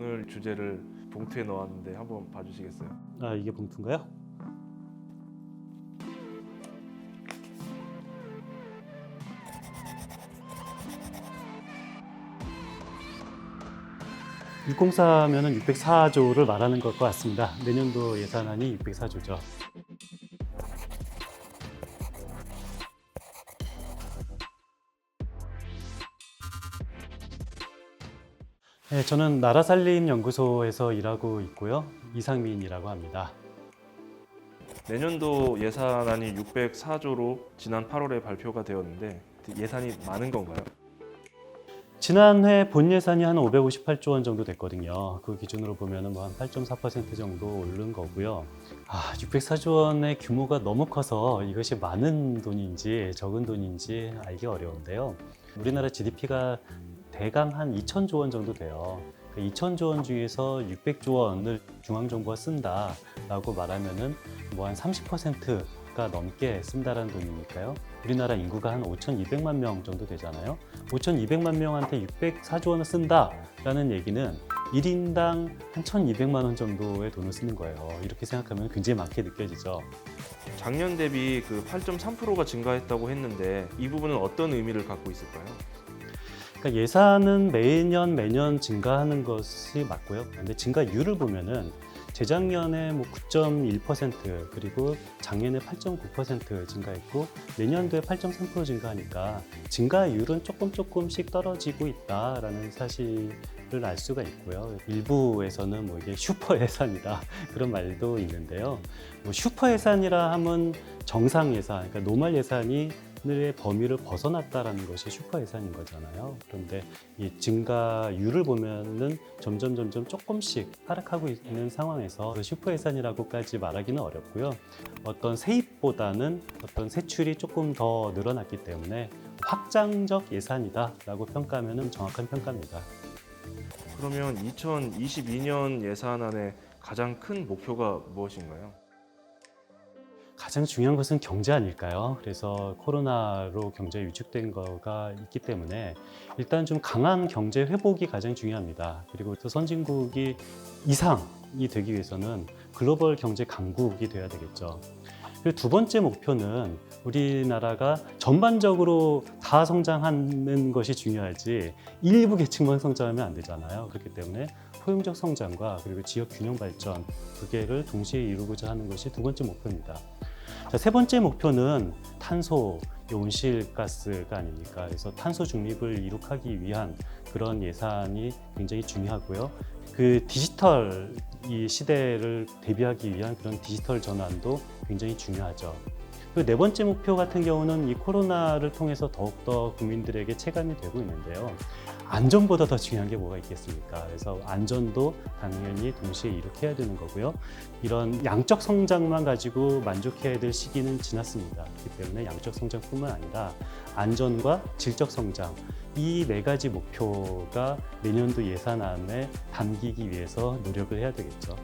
오늘 주제를 봉투에 넣었는데 한번 봐주시겠어요? 아, 이게 봉투인가요? (604)면은 604조를 말하는 것 같습니다. 내년도 예산안이 604조죠. 네, 저는 나라살림연구소에서 일하고 있고요. 이상민이라고 합니다. 내년도 예산안이 604조로 지난 8월에 발표가 되었는데 예산이 많은 건가요? 지난해 본 예산이 한 558조 원 정도 됐거든요. 그 기준으로 보면 한 8.4% 정도 오른 거고요. 604조 원의 규모가 너무 커서 이것이 많은 돈인지 적은 돈인지 알기 어려운데요. 우리나라 GDP가 대강 한 2,000조 원 정도 돼요. 2,000조 원 중에서 600조 원을 중앙정부가 쓴다라고 말하면은 한 30%가 넘게 쓴다라는 돈이니까요. 우리나라 인구가 한 5,200만 명 정도 되잖아요. 5,200만 명한테 604조 원을 쓴다라는 얘기는 1인당 한 1,200만 원 정도의 돈을 쓰는 거예요. 이렇게 생각하면 굉장히 많게 느껴지죠. 작년 대비 그 8.3%가 증가했다고 했는데 이 부분은 어떤 의미를 갖고 있을까요? 그러니까 예산은 매년 증가하는 것이 맞고요. 근데 증가율을 보면은 재작년에 9.1% 그리고 작년에 8.9% 증가했고 내년도에 8.3% 증가하니까 증가율은 조금씩 떨어지고 있다라는 사실을 알 수가 있고요. 일부에서는 이게 슈퍼 예산이다 그런 말도 있는데요. 슈퍼 예산이라 하면 정상 예산, 그러니까 노멀 예산이 의 범위를 벗어났다라는 것이 슈퍼 예산인 거잖아요. 그런데 이 증가율을 보면은 점점 조금씩 하락하고 있는 상황에서 슈퍼 예산이라고까지 말하기는 어렵고요. 어떤 세입보다는 어떤 세출이 조금 더 늘어났기 때문에 확장적 예산이다라고 평가하면은 정확한 평가입니다. 그러면 2022년 예산안의 가장 큰 목표가 무엇인가요? 가장 중요한 것은 경제 아닐까요? 그래서 코로나로 경제가 위축된 거가 있기 때문에 일단 좀 강한 경제 회복이 가장 중요합니다. 그리고 또 선진국이 이상이 되기 위해서는 글로벌 경제 강국이 돼야 되겠죠. 그리고 두 번째 목표는 우리나라가 전반적으로 다 성장하는 것이 중요하지 일부 계층만 성장하면 안 되잖아요. 그렇기 때문에 포용적 성장과 그리고 지역 균형 발전 두 개를 동시에 이루고자 하는 것이 두 번째 목표입니다. 세 번째 목표는 탄소 온실가스가 아닙니까? 그래서 탄소 중립을 이룩하기 위한 그런 예산이 굉장히 중요하고요. 그 디지털 이 시대를 대비하기 위한 그런 디지털 전환도 굉장히 중요하죠. 그리고 네 번째 목표 같은 경우는 이 코로나를 통해서 더욱더 국민들에게 체감이 되고 있는데요. 안전보다 더 중요한 게 뭐가 있겠습니까? 그래서 안전도 당연히 동시에 이룩해야 되는 거고요. 이런 양적 성장만 가지고 만족해야 될 시기는 지났습니다. 그렇기 때문에 양적 성장뿐만 아니라 안전과 질적 성장, 이 네 가지 목표가 내년도 예산안에 담기기 위해서 노력을 해야 되겠죠.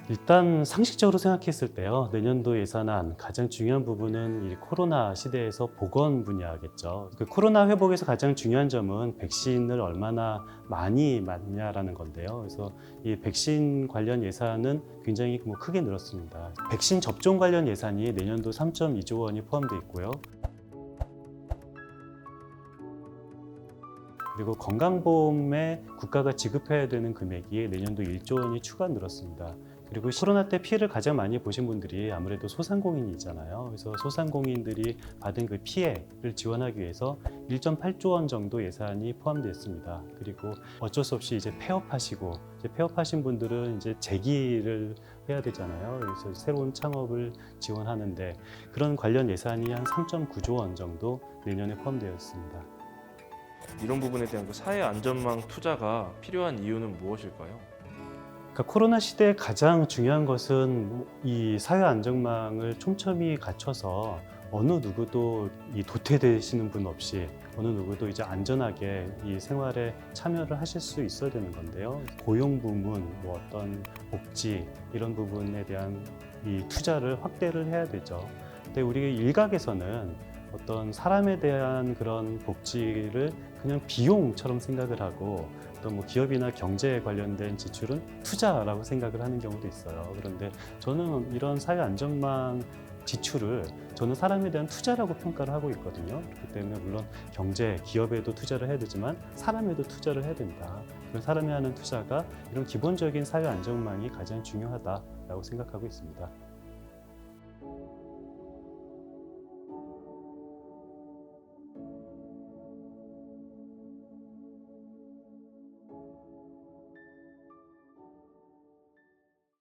일단 상식적으로 생각했을 때요, 내년도 예산안 가장 중요한 부분은 이 코로나 시대에서 보건 분야겠죠. 그 코로나 회복에서 가장 중요한 점은 백신을 얼마나 많이 맞냐라는 건데요. 그래서 이 백신 관련 예산은 굉장히 크게 늘었습니다. 백신 접종 관련 예산이 내년도 3.2조 원이 포함되어 있고요. 그리고 건강보험에 국가가 지급해야 되는 금액이 내년도 1조 원이 추가 늘었습니다. 그리고 코로나 때 피해를 가장 많이 보신 분들이 아무래도 소상공인이 있잖아요. 그래서 소상공인들이 받은 그 피해를 지원하기 위해서 1.8조 원 정도 예산이 포함되었습니다. 그리고 어쩔 수 없이 이제 폐업하신 분들은 이제 재기를 해야 되잖아요. 그래서 새로운 창업을 지원하는데 그런 관련 예산이 한 3.9조 원 정도 내년에 포함되어 있습니다. 이런 부분에 대한 그 사회 안전망 투자가 필요한 이유는 무엇일까요? 그러니까 코로나 시대에 가장 중요한 것은 이 사회 안전망을 촘촘히 갖춰서 어느 누구도 이 도태되시는 분 없이 어느 누구도 이제 안전하게 이 생활에 참여를 하실 수 있어야 되는 건데요. 고용 부문, 뭐 어떤 복지 이런 부분에 대한 이 투자를 확대를 해야 되죠. 근데 우리 일각에서는 어떤 사람에 대한 그런 복지를 그냥 비용처럼 생각을 하고 또 뭐 기업이나 경제에 관련된 지출은 투자라고 생각을 하는 경우도 있어요. 그런데 저는 이런 사회 안전망 지출을 저는 사람에 대한 투자라고 평가를 하고 있거든요. 그렇기 때문에 물론 경제, 기업에도 투자를 해야 되지만 사람에도 투자를 해야 된다. 그런 사람에 하는 투자가 이런 기본적인 사회 안전망이 가장 중요하다라고 생각하고 있습니다.